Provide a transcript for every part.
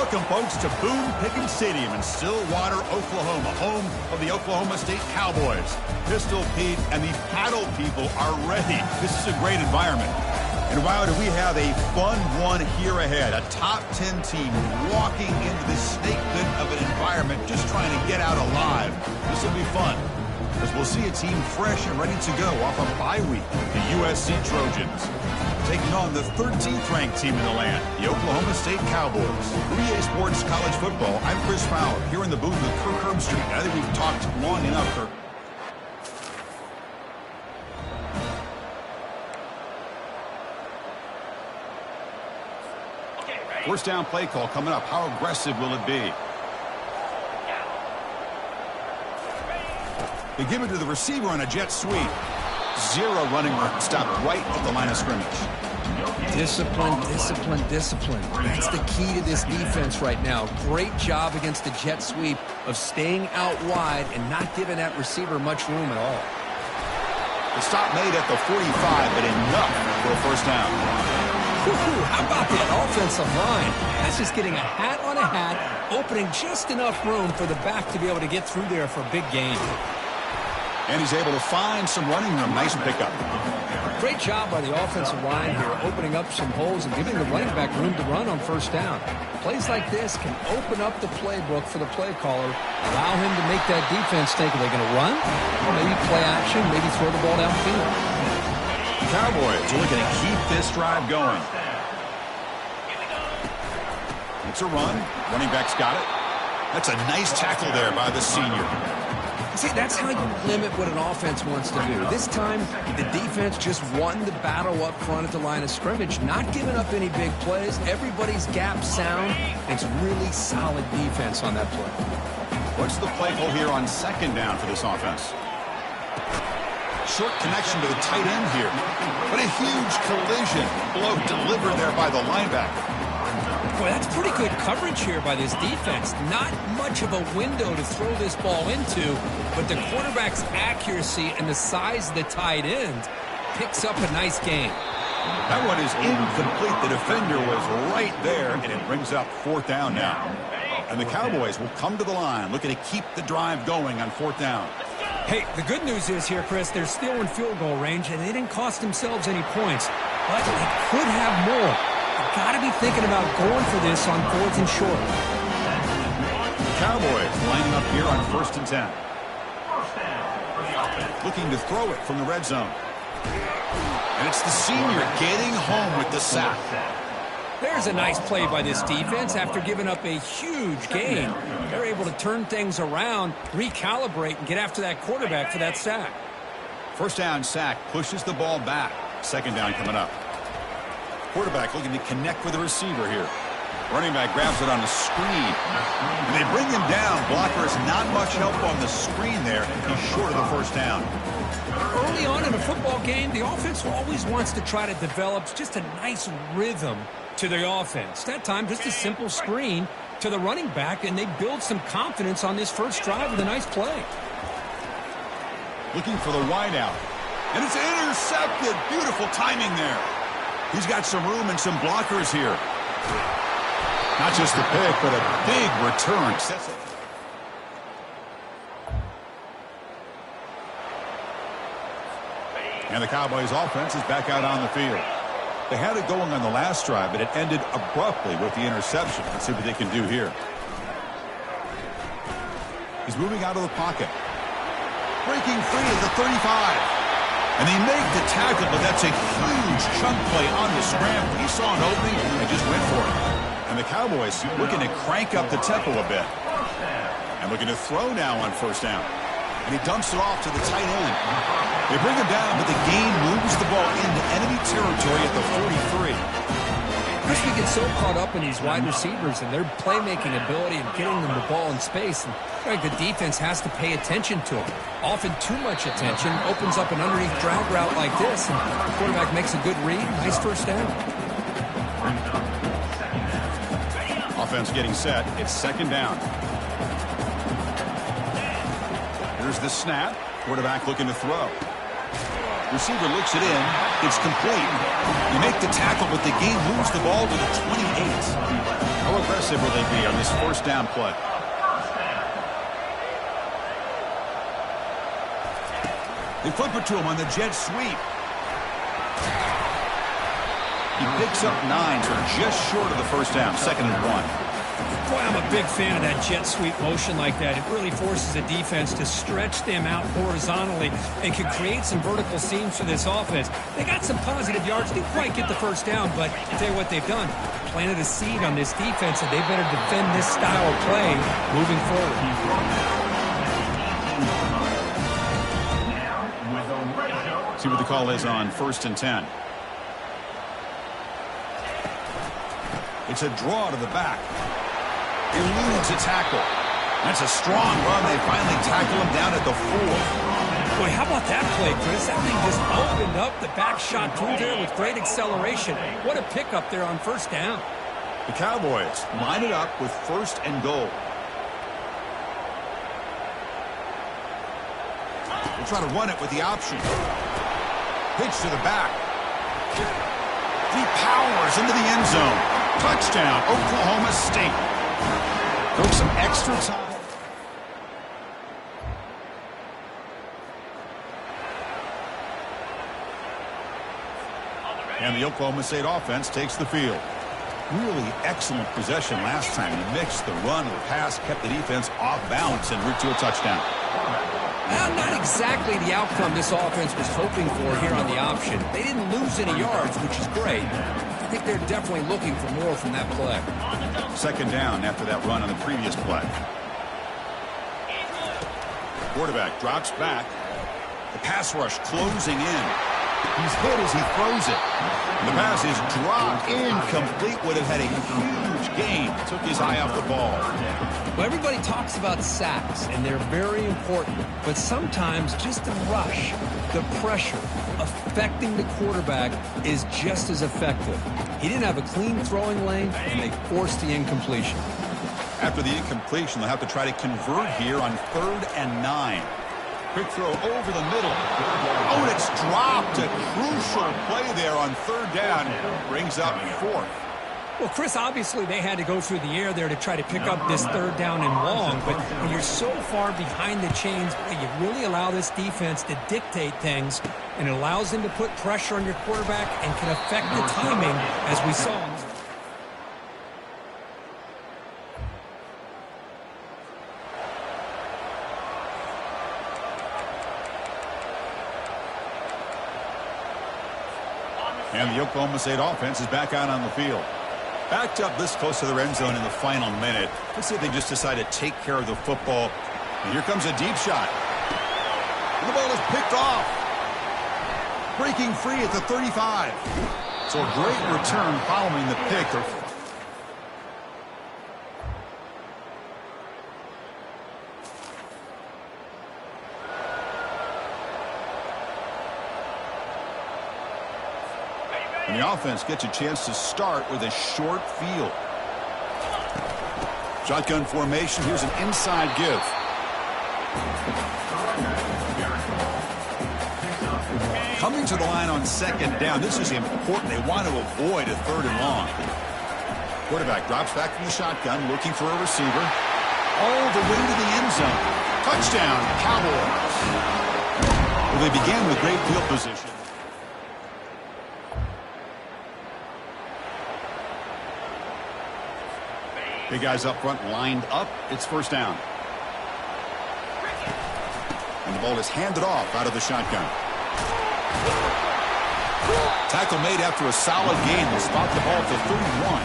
Welcome, folks, to Boone Pickens Stadium in Stillwater, Oklahoma, home of the Oklahoma State Cowboys. Pistol Pete and the Paddle people are ready. This is a great environment. And wow, do we have a fun one here ahead. A top 10 team walking into this snake pit of an environment, just trying to get out alive. This will be fun, as we'll see a team fresh and ready to go off a bye week, the USC Trojans, taking on the 13th ranked team in the land, the Oklahoma State Cowboys. 3A Sports College Football, I'm Chris Fowler, here in the booth with Kirk Herbstreit. I think we've talked long enough, Kirk. First down play call coming up. How aggressive will it be? They give it to the receiver on a jet sweep. Zero running room. Stopped right at the line of scrimmage. Discipline, discipline, discipline. That's the key to this defense right now. Great job against the jet sweep of staying out wide and not giving that receiver much room at all. The stop made at the 45, but enough for a first down. How about that offensive line? That's just getting a hat on a hat, opening just enough room for the back to be able to get through there for a big gain. And he's able to find some running room. Nice pickup. Great job by the offensive line here, opening up some holes and giving the running back room to run on first down. Plays like this can open up the playbook for the play caller, allow him to make that defense think, are they going to run? Or maybe play action, maybe throw the ball downfield. The Cowboys are looking to keep this drive going. It's a run. Running back's got it. That's a nice tackle there by the senior. See, that's how you limit what an offense wants to do. This time, the defense just won the battle up front at the line of scrimmage, not giving up any big plays. Everybody's gap sound. It's really solid defense on that play. What's the play call here on second down for this offense? Short connection to the tight end here. But a huge collision blow delivered there by the linebacker. Boy, that's pretty good coverage here by this defense. Not much of a window to throw this ball into, but the quarterback's accuracy and the size of the tight end picks up a nice gain. That one is incomplete. The defender was right there, and it brings up fourth down now. And the Cowboys will come to the line, looking to keep the drive going on fourth down. Hey, the good news is here, Chris, they're still in field goal range, and they didn't cost themselves any points, but they could have more. Got to be thinking about going for this on fourth and short. Cowboys lining up here on 1st and 10. Looking to throw it from the red zone. And it's the senior getting home with the sack. There's a nice play by this defense after giving up a huge gain. They're able to turn things around, recalibrate, and get after that quarterback for that sack. First down sack pushes the ball back. Second down coming up. Quarterback looking to connect with the receiver here. Running back grabs it on the screen. And they bring him down. Blocker is not much help on the screen there. He's short of the first down. Early on in a football game, the offense always wants to try to develop just a nice rhythm to the offense. That time, just a simple screen to the running back, and they build some confidence on this first drive with a nice play. Looking for the wide out. And it's intercepted. Beautiful timing there. He's got some room and some blockers here. Not just the pick, but a big return. And the Cowboys offense is back out on the field. They had it going on the last drive, but it ended abruptly with the interception. Let's see what they can do here. He's moving out of the pocket. Breaking free at the 35. And they make the tackle, but that's a huge chunk play on the scramble. He saw an opening and just went for it. And the Cowboys looking to crank up the tempo a bit. And looking to throw now on first down. And he dumps it off to the tight end. They bring him down, but the gain moves the ball into enemy territory at the 43. Chris, we get so caught up in these wide receivers and their playmaking ability and getting them the ball in space. And the defense has to pay attention to them. Often too much attention opens up an underneath drag route like this. And the quarterback makes a good read. Nice first down. Offense getting set. It's second down. Here's the snap. Quarterback looking to throw. Receiver looks it in. It's complete. You make the tackle, but the game moves the ball to the 28. How aggressive will they be on this first down play? They flip it to him on the jet sweep. He picks up 9, so just short of the first down, 2nd and 1. Boy, I'm a big fan of that jet sweep motion like that. It really forces the defense to stretch them out horizontally and can create some vertical seams for this offense. They got some positive yards. Didn't quite get the first down, but I'll tell you what they've done. Planted a seed on this defense, and they better defend this style of play moving forward. See what the call is on 1st and 10. It's a draw to the back. Eludes a tackle. That's a strong run. They finally tackle him down at the 4. Boy, how about that play, Chris? That thing just opened up. The back shot through there with great acceleration. What a pickup there on 1st down. The Cowboys line it up with 1st and goal. They'll try to run it with the option. Pitch to the back. Deep powers into the end zone. Touchdown, Oklahoma State. Took some extra time. And the Oklahoma State offense takes the field. Really excellent possession last time. He mixed the run with pass, kept the defense off balance, and route to a touchdown. Well, not exactly the outcome this offense was hoping for here on the option. They didn't lose any yards, which is great. I think they're definitely looking for more from that play. 2nd down after that run on the previous play. Quarterback drops back. The pass rush closing in. He's hit as he throws it. And the pass is dropped incomplete. Would have had a huge gain. Took his eye off the ball. Well, everybody talks about sacks, and they're very important. But sometimes just the rush, the pressure, affecting the quarterback is just as effective. He didn't have a clean throwing lane, and they forced the incompletion. After the incompletion, they'll have to try to convert here on 3rd and 9. Quick throw over the middle. Oh, and it's dropped. A crucial play there on 3rd down. Brings up 4th. Well, Chris, obviously they had to go through the air there to try to pick up this 3rd down and long, but when you're so far behind the chains, you really allow this defense to dictate things, and it allows them to put pressure on your quarterback and can affect the timing, as we saw. And the Oklahoma State offense is back out on the field. Backed up this close to the end zone in the final minute. Let's see if they just decide to take care of the football. And here comes a deep shot. And the ball is picked off. Breaking free at the 35. So a great return following the pick. And the offense gets a chance to start with a short field. Shotgun formation. Here's an inside give. Coming to the line on 2nd down. This is important. They want to avoid a 3rd and long. Quarterback drops back from the shotgun, looking for a receiver. All the way to the end zone. Touchdown, Cowboys. Well, they began with great field position. Big guys up front lined up. It's 1st down. And the ball is handed off out of the shotgun. Tackle made after a solid gain. They spot the ball at the 31.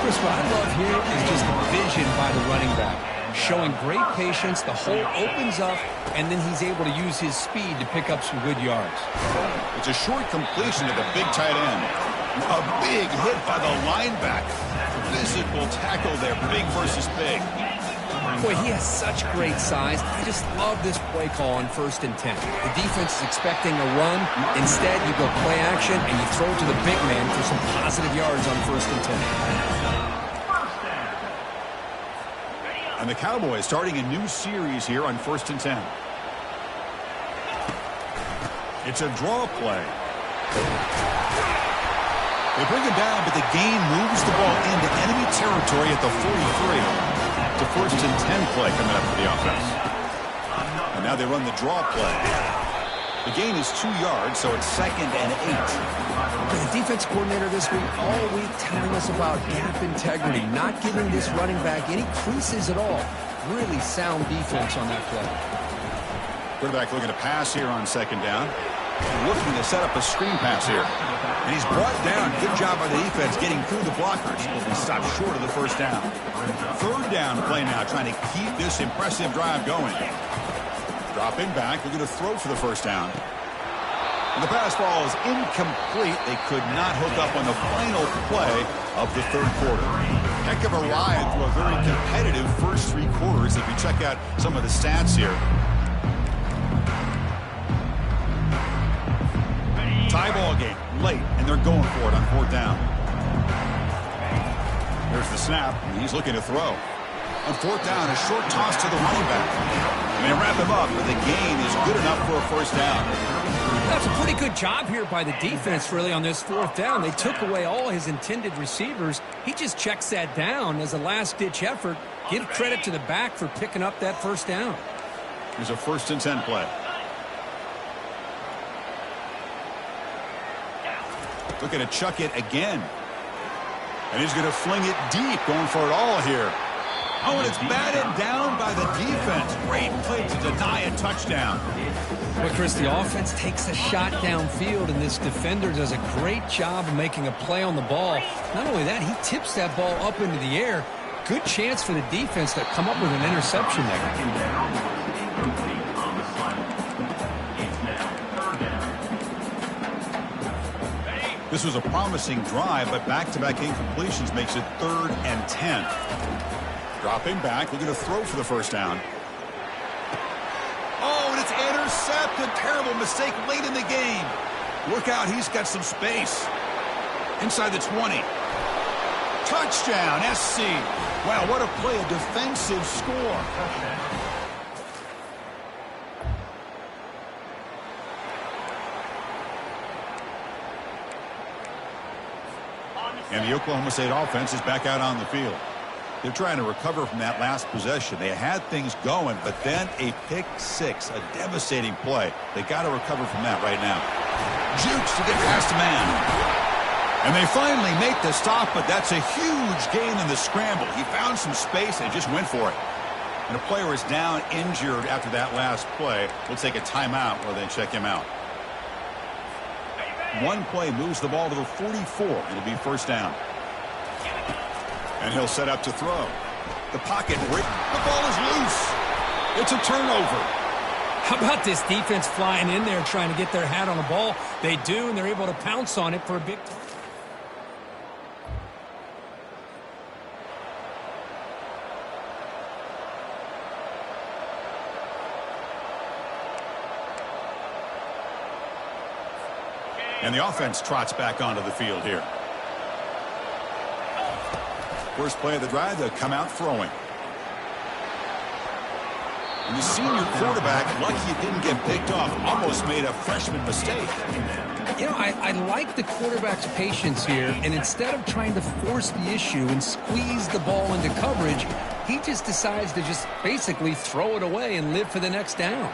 Chris, what I love here is just vision by the running back. Showing great patience. The hole opens up, and then he's able to use his speed to pick up some good yards. It's a short completion to the big tight end. A big hit by the linebacker. Physical tackle there, big versus big. Boy, he has such great size. I just love this play call on 1st and 10. The defense is expecting a run. Instead, you go play action, and you throw to the big man for some positive yards on 1st and 10. And the Cowboys starting a new series here on 1st and 10. It's a draw play. They bring him down, but the gain moves the ball into enemy territory at the 43. It's a 1st and 10 play coming up for the offense. And now they run the draw play. The gain is 2 yards, so it's 2nd and 8. The defense coordinator this week, all week, telling us about gap integrity, not giving this running back any creases at all. Really sound defense on that play. Quarterback looking to pass here on 2nd down. Looking to set up a screen pass here. And he's brought down. Good job by the defense getting through the blockers. He stopped short of the 1st down. 3rd down play now, trying to keep this impressive drive going. Dropping back, looking to throw for the 1st down. And the pass ball is incomplete. They could not hook up on the final play of the 3rd quarter. Heck of a ride through a very competitive first 3 quarters if you check out some of the stats here. Tie ball game late, and they're going for it on 4th down. There's the snap, and he's looking to throw. On 4th down, a short toss to the running back. And they wrap him up, but the gain is good enough for a 1st down. That's a pretty good job here by the defense, really, on this 4th down. They took away all his intended receivers. He just checks that down as a last-ditch effort. Give credit to the back for picking up that 1st down. Here's a 1st and 10 play. Looking to chuck it again. And he's going to fling it deep, going for it all here. Oh, and it's batted down by the defense. Great play to deny a touchdown. Well, Chris, the offense takes a shot downfield, and this defender does a great job of making a play on the ball. Not only that, he tips that ball up into the air. Good chance for the defense to come up with an interception there. This was a promising drive, but back-to-back incompletions makes it 3rd and 10. Dropping back, looking to throw for the 1st down. Oh, and it's intercepted. Terrible mistake late in the game. Look out, he's got some space. Inside the 20. Touchdown, SC. Wow, what a play, a defensive score. And the Oklahoma State offense is back out on the field. They're trying to recover from that last possession. They had things going, but then a pick 6, a devastating play. They got to recover from that right now. Jukes to get past a man. And they finally make the stop, but that's a huge gain in the scramble. He found some space and just went for it. And a player is down injured after that last play. We'll take a timeout where they check him out. One play moves the ball to the 44. It'll be 1st down. And he'll set up to throw. The pocket break. The ball is loose. It's a turnover. How about this defense flying in there trying to get their hat on the ball? They do, and they're able to pounce on it for a big time. And the offense trots back onto the field here. First play of the drive, they'll come out throwing. And the senior quarterback, lucky it didn't get picked off, almost made a freshman mistake. You know, I like the quarterback's patience here, and instead of trying to force the issue and squeeze the ball into coverage, he just decides to just basically throw it away and live for the next down.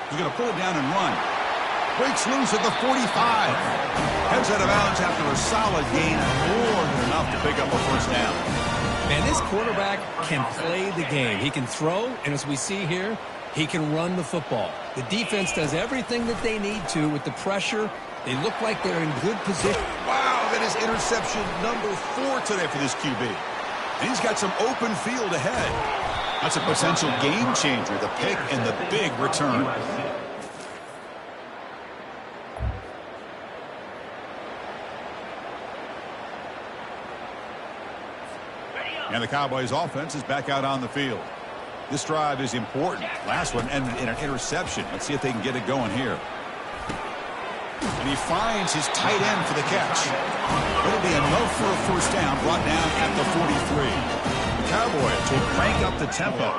He's going to pull it down and run. Breaks loose at the 45. Heads out of bounds after a solid gain, more than enough to pick up a 1st down. Man, this quarterback can play the game. He can throw, and as we see here, he can run the football. The defense does everything that they need to with the pressure. They look like they're in good position. Wow, that is interception number 4 today for this QB. And he's got some open field ahead. That's a potential game changer, the pick and the big return. And the Cowboys offense is back out on the field. This drive is important. Last one ended in an interception. Let's see if they can get it going here. And he finds his tight end for the catch. It'll be enough for a 1st down, brought down at the 43. The Cowboys will crank up the tempo.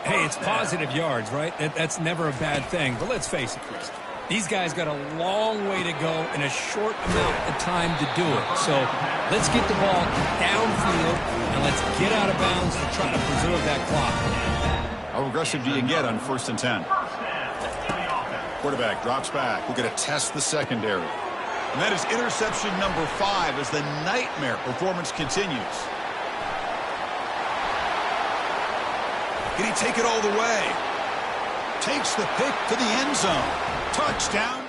Hey, it's positive yards, right? That's never a bad thing. But let's face it, Chris. These guys got a long way to go in a short amount of time to do it. So let's get the ball downfield, and let's get out of bounds to try to preserve that clock. How aggressive do you get on 1st and 10? Quarterback drops back. We're going to test the secondary. And that is interception number 5 as the nightmare performance continues. Can he take it all the way? Takes the pick to the end zone. Touchdown.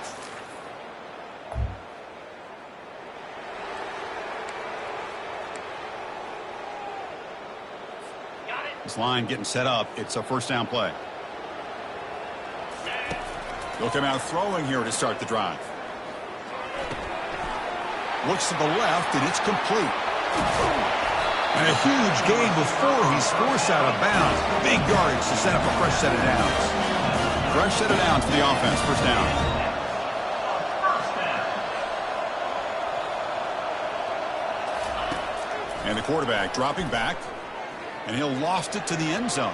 This line getting set up. It's a 1st down play. They'll come out throwing here to start the drive. Looks to the left, and it's complete. And a huge gain before he's forced out of bounds. Big yardage to set up a fresh set of downs. Fresh set of downs for the offense. 1st down. And the quarterback dropping back. And he'll loft it to the end zone.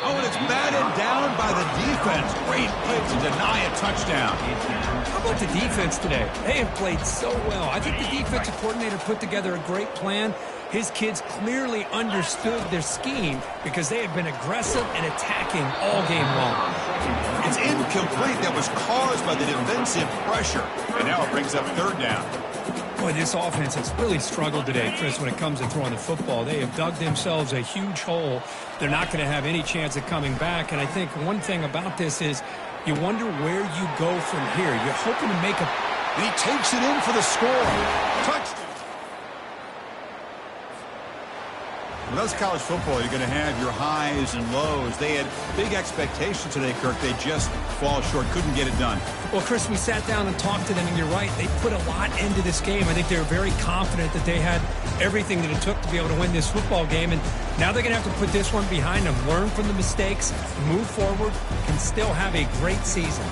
Oh, and it's batted down by the defense. Great play to deny a touchdown. How about the defense today? They have played so well. I think the defensive coordinator put together a great plan. His kids clearly understood their scheme because they had been aggressive and attacking all game long. It's incomplete. That was caused by the defensive pressure. And now it brings up 3rd down. Boy, this offense has really struggled today, Chris, when it comes to throwing the football. They have dug themselves a huge hole. They're not going to have any chance of coming back. And I think one thing about this is you wonder where you go from here. You're hoping to make a... And he takes it in for the score. Touchdown. Well, that's college football. You're going to have your highs and lows. They had big expectations today, Kirk. They just fall short. Couldn't get it done. Well, Chris, we sat down and talked to them, and you're right. They put a lot into this game. I think they were very confident that they had everything that it took to be able to win this football game. And now they're going to have to put this one behind them, learn from the mistakes, move forward, and still have a great season.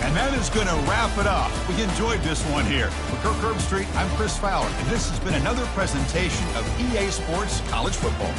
And that is going to wrap it up. We enjoyed this one here. For Kirk Herbstreit, I'm Chris Fowler, and this has been another presentation of EA Sports College Football.